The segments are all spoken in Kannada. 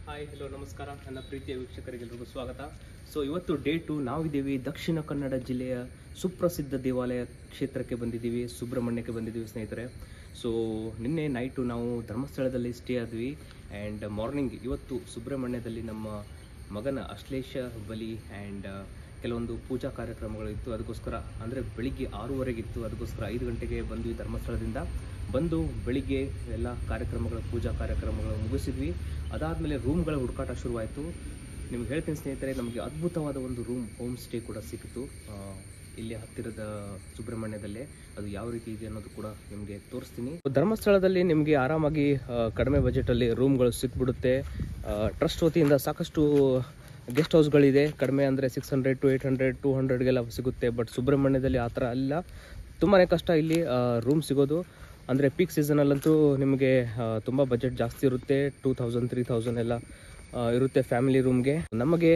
ಹಾಯ್ ಹಲೋ ನಮಸ್ಕಾರ ನನ್ನ ಪ್ರೀತಿಯ ವೀಕ್ಷಕರಿಗೆಲ್ಲರಿಗೂ ಸ್ವಾಗತ. ಸೊ ಇವತ್ತು ಡೇ 2 ನಾವಿದ್ದೀವಿ ದಕ್ಷಿಣ ಕನ್ನಡ ಜಿಲ್ಲೆಯ ಸುಪ್ರಸಿದ್ಧ ದೇವಾಲಯ ಕ್ಷೇತ್ರಕ್ಕೆ ಬಂದಿದ್ದೀವಿ, ಸುಬ್ರಹ್ಮಣ್ಯಕ್ಕೆ ಬಂದಿದ್ದೀವಿ ಸ್ನೇಹಿತರೆ. ಸೊ ನಿನ್ನೆ ನೈಟು ನಾವು ಧರ್ಮಸ್ಥಳದಲ್ಲಿ ಸ್ಟೇ ಆದ್ವಿ ಆ್ಯಂಡ್ ಮಾರ್ನಿಂಗ್ ಇವತ್ತು ಸುಬ್ರಹ್ಮಣ್ಯದಲ್ಲಿ ನಮ್ಮ ಮಗನ ಅಶ್ಲೇಷ ಬಲಿ ಆ್ಯಂಡ್ ಕೆಲವೊಂದು ಪೂಜಾ ಕಾರ್ಯಕ್ರಮಗಳು ಇತ್ತು. ಅದಕ್ಕೋಸ್ಕರ ಅಂದರೆ ಬೆಳಿಗ್ಗೆ 6:30 ಇತ್ತು, ಅದಕ್ಕೋಸ್ಕರ 5 ಗಂಟೆಗೆ ಬಂದ್ವಿ ಧರ್ಮಸ್ಥಳದಿಂದ. ಬಂದು ಬೆಳಿಗ್ಗೆ ಎಲ್ಲ ಕಾರ್ಯಕ್ರಮಗಳು ಪೂಜಾ ಕಾರ್ಯಕ್ರಮಗಳು ಮುಗಿಸಿದ್ವಿ. ಅದಾದಮೇಲೆ ರೂಮ್ಗಳ ಹುಡುಕಾಟ ಶುರುವಾಯಿತು. ನಿಮ್ಗೆ ಹೇಳ್ತೀನಿ ಸ್ನೇಹಿತರೆ, ನಮಗೆ ಅದ್ಭುತವಾದ ಒಂದು ಹೋಮ್ ಸ್ಟೇ ಕೂಡ ಸಿಕ್ಕಿತು ಇಲ್ಲಿ ಹತ್ತಿರದ ಸುಬ್ರಹ್ಮಣ್ಯದಲ್ಲೇ. ಅದು ಯಾವ ರೀತಿ ಇದೆ ಅನ್ನೋದು ಕೂಡ ನಿಮಗೆ ತೋರಿಸ್ತೀನಿ. ಧರ್ಮಸ್ಥಳದಲ್ಲಿ ನಿಮಗೆ ಆರಾಮಾಗಿ ಕಡಿಮೆ ಬಜೆಟಲ್ಲಿ ರೂಮ್ಗಳು ಸಿಕ್ಬಿಡುತ್ತೆ. ಟ್ರಸ್ಟ್ ವತಿಯಿಂದ ಸಾಕಷ್ಟು ಗೆಸ್ಟ್ ಹೌಸ್ಗಳಿದೆ. ಕಡಿಮೆ ಅಂದರೆ 600 to 800 200ಗೆಲ್ಲ ಸಿಗುತ್ತೆ. ಬಟ್ ಸುಬ್ರಹ್ಮಣ್ಯದಲ್ಲಿ ಆ ಥರ ಅಲ್ಲ, ತುಂಬಾ ಕಷ್ಟ ಇಲ್ಲಿ ರೂಮ್ ಸಿಗೋದು. ಅಂದರೆ ಪೀಕ್ ಸೀಸನಲ್ಲಂತೂ ನಿಮಗೆ ತುಂಬ ಬಜೆಟ್ ಜಾಸ್ತಿ ಇರುತ್ತೆ, 2000 3000 ಎಲ್ಲ ಇರುತ್ತೆ ಫ್ಯಾಮಿಲಿ ರೂಮ್ಗೆ. ನಮಗೆ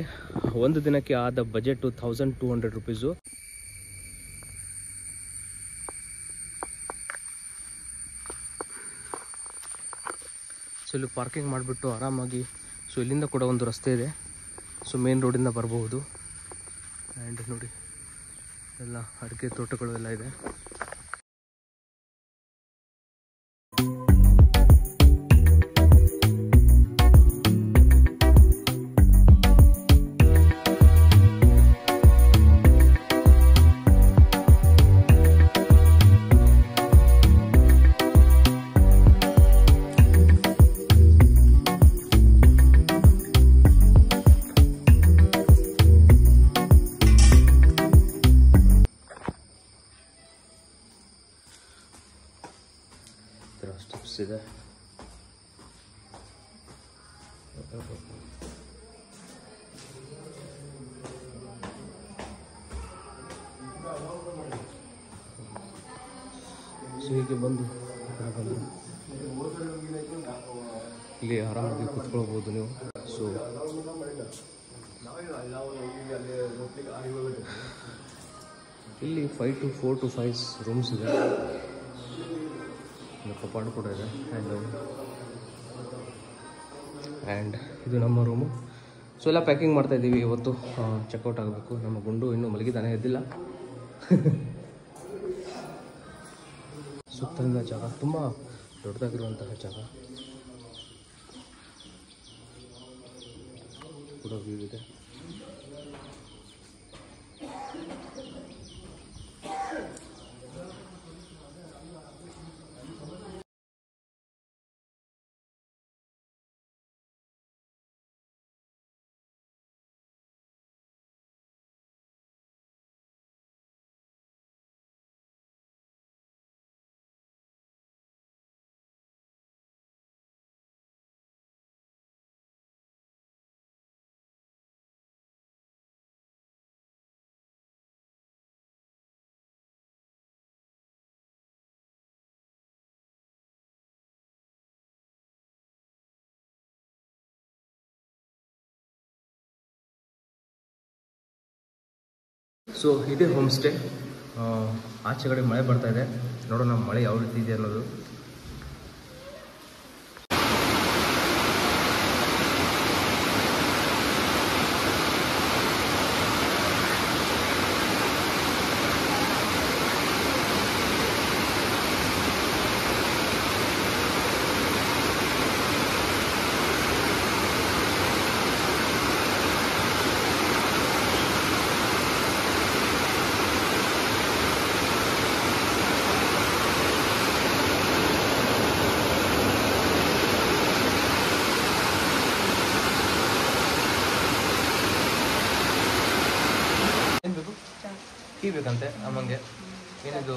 ಒಂದು ದಿನಕ್ಕೆ ಆದ ಬಜೆಟು 1200 ರುಪೀಸು. ಸೊ ಇಲ್ಲಿ ಪಾರ್ಕಿಂಗ್ ಮಾಡಿಬಿಟ್ಟು ಆರಾಮಾಗಿ, ಸೊ ಇಲ್ಲಿಂದ ಕೂಡ ಒಂದು ರಸ್ತೆ ಇದೆ, ಸೊ ಮೇನ್ ರೋಡಿಂದ ಬರಬಹುದು. ಆ್ಯಂಡ್ ನೋಡಿ ಎಲ್ಲ ಅಡಿಕೆ ತೋಟಗಳು ಎಲ್ಲ ಇದೆ. ಸ್ಟೆಪ್ಸ್ ಇದೆ. ಸೊ ಹೀಗೆ ಬಂದು ಇಲ್ಲಿ ಆರಾಮಾಗಿ ಕುತ್ಕೊಳ್ಬೋದು ನೀವು. ಸೊ ಇಲ್ಲಿ 4 to 5 ರೂಮ್ಸ್ ಇದೆ, ಕಪಾಟ್ ಕೂಡ ಇದೆ. ಆ್ಯಂಡ್ ಇದು ನಮ್ಮ ರೂಮು. ಸೊ ಎಲ್ಲ ಪ್ಯಾಕಿಂಗ್ ಮಾಡ್ತಾಯಿದ್ದೀವಿ. ಇವತ್ತು ಚೆಕ್ಔಟ್ ಆಗಬೇಕು. ನಮ್ಮ ಗುಂಡು ಇನ್ನೂ ಮಲಗಿದ್ದಾನೆ, ಎದ್ದಿಲ್ಲ. ಸುತ್ತಲಿನ ಜಾಗ ತುಂಬ ದೊಡ್ಡದಾಗಿರುವಂತಹ ಜಾಗ ಕೂಡ ವ್ಯೂ ಇದೆ. ಸೊ ಇದೇ ಹೋಮ್ ಸ್ಟೇ. ಆಚೆ ಕಡೆ ಮಳೆ ಬರ್ತಾ ಇದೆ, ನೋಡೋಣ ಮಳೆ ಯಾವ ರೀತಿ ಇದೆ ಅನ್ನೋದು. ಟೀ ಬೇಕಂತೆ ಅಮ್ಮಂಗೆ. ಏನಿದು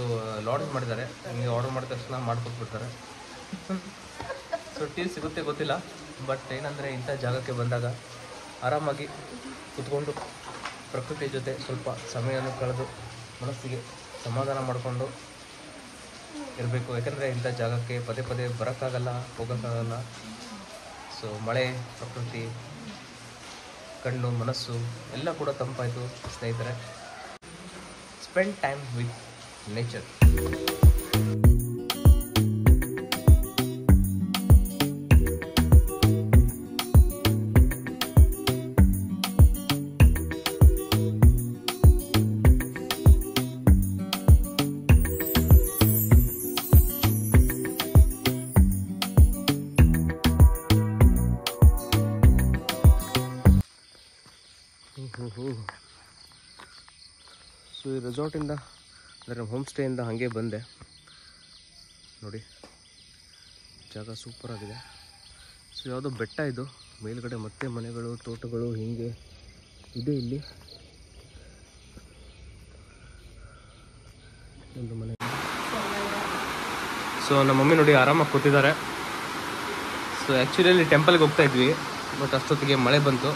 ಲಾಡ್ಜ್ ಮಾಡಿದ್ದಾರೆ, ನಿಮಗೆ ಆರ್ಡರ್ ಮಾಡಿದ ತಕ್ಷಣ ಮಾಡಿಕೊಟ್ಬಿಡ್ತಾರೆ. ಸೊ ಟೀ ಸಿಗುತ್ತೆ ಗೊತ್ತಿಲ್ಲ, ಬಟ್ ಏನಂದರೆ ಇಂಥ ಜಾಗಕ್ಕೆ ಬಂದಾಗ ಆರಾಮಾಗಿ ಕುತ್ಕೊಂಡು ಪ್ರಕೃತಿ ಜೊತೆ ಸ್ವಲ್ಪ ಸಮಯವನ್ನು ಕಳೆದು ಮನಸ್ಸಿಗೆ ಸಮಾಧಾನ ಮಾಡಿಕೊಂಡು ಇರಬೇಕು. ಯಾಕಂದರೆ ಇಂಥ ಜಾಗಕ್ಕೆ ಪದೇ ಪದೇ ಬರೋಕ್ಕಾಗಲ್ಲ, ಹೋಗೋಕ್ಕಾಗಲ್ಲ. ಸೊ ಮಳೆ, ಪ್ರಕೃತಿ, ಕಣ್ಣು, ಮನಸ್ಸು ಎಲ್ಲ ಕೂಡ ತಂಪಾಯಿತು ಸ್ನೇಹಿತರೆ. Spend time with nature. So ಈ ರೆಸಾರ್ಟಿಂದ ಅಂದರೆ ಹೋಮ್ ಸ್ಟೇಯಿಂದ ಹಾಗೆ ಬಂದೆ ನೋಡಿ, ಜಾಗ ಸೂಪರ್ ಆಗಿದೆ. ಸೊ ಯಾವುದೋ ಬೆಟ್ಟ ಇದು, ಮೇಲ್ಗಡೆ ಮತ್ತೆ ಮನೆಗಳು ತೋಟಗಳು ಹೀಗೆ ಇದೆ. ಇಲ್ಲಿ ಒಂದು ಮನೆ. ಸೊ ನಮ್ಮ ಮಮ್ಮಿ ನೋಡಿ ಆರಾಮಾಗಿ ಕೂತಿದ್ದಾರೆ. ಸೊ ಆ್ಯಕ್ಚುಲಿ ಅಲ್ಲಿ ಟೆಂಪಲ್ಗೆ ಹೋಗ್ತಾ ಇದ್ವಿ, ಬಟ್ ಅಷ್ಟೊತ್ತಿಗೆ ಮಳೆ ಬಂತು.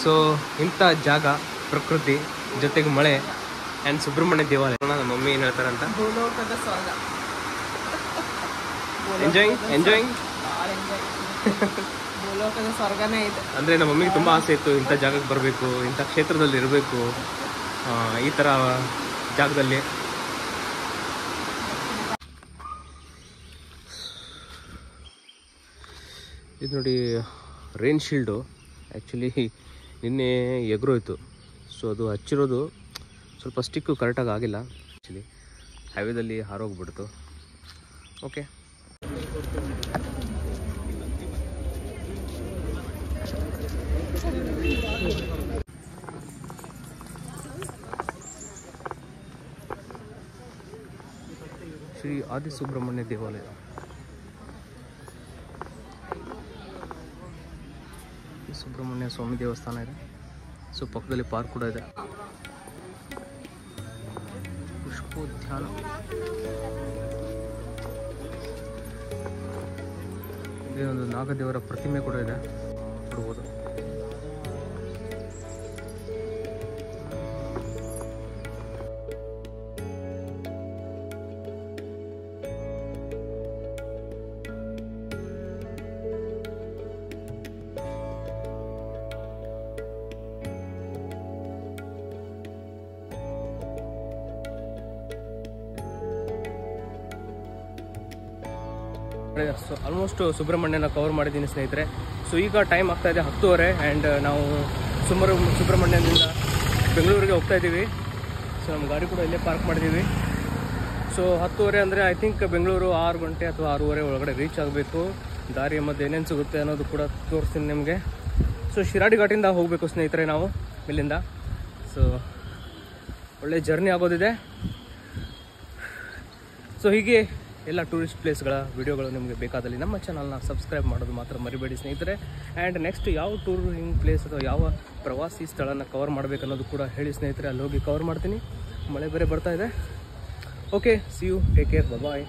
ಸೊ ಇಂಥ ಜಾಗ, ಪ್ರಕೃತಿ ಜೊತೆಗೆ ಮಳೆ ಆ್ಯಂಡ್ ಸುಬ್ರಹ್ಮಣ್ಯ ದೇವಾಲಯ. ನಮ್ಮ ಮಮ್ಮಿ ಏನು ಹೇಳ್ತಾರಂತ, ಎಂಜಾಯಿಂಗ್ ಸ್ವರ್ಗನೇ ಇದೆ. ಅಂದರೆ ನಮ್ಮ ಮಮ್ಮಿಗೆ ತುಂಬ ಆಸೆ ಇತ್ತು ಇಂಥ ಜಾಗಕ್ಕೆ ಬರಬೇಕು, ಇಂಥ ಕ್ಷೇತ್ರದಲ್ಲಿ ಇರಬೇಕು, ಈ ಥರ ಜಾಗದಲ್ಲಿ. ಇದು ನೋಡಿ ರೈನ್ ಶೀಲ್ಡು, ಆ್ಯಕ್ಚುಲಿ ನಿನ್ನೆ ಎಗ್ರೋಯ್ತು. ಸೊ ಅದು ಹಚ್ಚಿರೋದು ಸ್ವಲ್ಪ ಸ್ಟಿಕ್ಕು ಕರೆಕ್ಟಾಗಿ ಆಗಿಲ್ಲ, ಆ್ಯಕ್ಚುಲಿ ಹೈವೇದಲ್ಲಿ ಹಾರೋಗ್ಬಿಡ್ತು. ಓಕೆ, ಶ್ರೀ ಆದಿಸುಬ್ರಹ್ಮಣ್ಯ ದೇವಾಲಯ. ಸುಬ್ರಹ್ಮಣ್ಯ ಸ್ವಾಮಿ ದೇವಸ್ಥಾನ ಇದೆ. ಸೊ ಪಕ್ಕದಲ್ಲಿ ಪಾರ್ಕ್ ಕೂಡ ಇದೆ. ಪುಷ್ಪೋದ್ಯಾನ, ಇಲ್ಲೊಂದು ನಾಗದೇವರ ಪ್ರತಿಮೆ ಕೂಡ ಇದೆ, ನೋಡ್ಬೋದು. ಸೊ ಆಲ್ಮೋಸ್ಟ್ ಸುಬ್ರಹ್ಮಣ್ಯನ ಕವರ್ ಮಾಡಿದ್ದೀನಿ ಸ್ನೇಹಿತರೆ. ಸೊ ಈಗ ಟೈಮ್ ಆಗ್ತಾ ಇದೆ 10:30 ಆ್ಯಂಡ್ ನಾವು ಸುಬ್ರಹ್ಮಣ್ಯದಿಂದ ಬೆಂಗಳೂರಿಗೆ ಹೋಗ್ತಾ ಇದ್ದೀವಿ. ಸೊ ನಮ್ಮ ಗಾಡಿ ಕೂಡ ಇಲ್ಲೇ ಪಾರ್ಕ್ ಮಾಡಿದ್ದೀವಿ. ಸೊ 10:30 ಅಂದರೆ ಐ ಥಿಂಕ್ ಬೆಂಗಳೂರು 6 ಗಂಟೆ ಅಥವಾ 6:30 ಒಳಗಡೆ ರೀಚ್ ಆಗಬೇಕು. ದಾರಿಯ ಮಧ್ಯೆ ಏನೇನು ಸಿಗುತ್ತೆ ಅನ್ನೋದು ಕೂಡ ತೋರಿಸ್ತೀನಿ ನಿಮಗೆ. ಸೊ ಶಿರಾಡಿ ಘಾಟಿಂದ ಹೋಗಬೇಕು ಸ್ನೇಹಿತರೆ ನಾವು ಇಲ್ಲಿಂದ. ಸೊ ಒಳ್ಳೆ ಜರ್ನಿ ಆಗೋದಿದೆ. ಸೊ ಹೀಗೆ ಎಲ್ಲ ಟೂರಿಸ್ಟ್ ಪ್ಲೇಸ್ಗಳ ವಿಡಿಯೋಗಳು ನಿಮಗೆ ಬೇಕಾದಲ್ಲಿ ನಮ್ಮ ಚಾನಲ್ನ ಸಬ್ಸ್ಕ್ರೈಬ್ ಮಾಡೋದು ಮಾತ್ರ ಮರಿಬೇಡಿ ಸ್ನೇಹಿತರೆ. ಆ್ಯಂಡ್ ನೆಕ್ಸ್ಟ್ ಯಾವ ಟೂರಿಂಗ್ ಪ್ಲೇಸ್ ಅಥವಾ ಯಾವ ಪ್ರವಾಸಿ ಸ್ಥಳನ ಕವರ್ ಮಾಡಬೇಕನ್ನೋದು ಕೂಡ ಹೇಳಿ ಸ್ನೇಹಿತರೆ, ಅಲ್ಲಿ ಹೋಗಿ ಕವರ್ ಮಾಡ್ತೀನಿ. ಮಳೆ ಬೇರೆ ಬರ್ತಾ ಇದೆ. Okay, see you, take care, bye.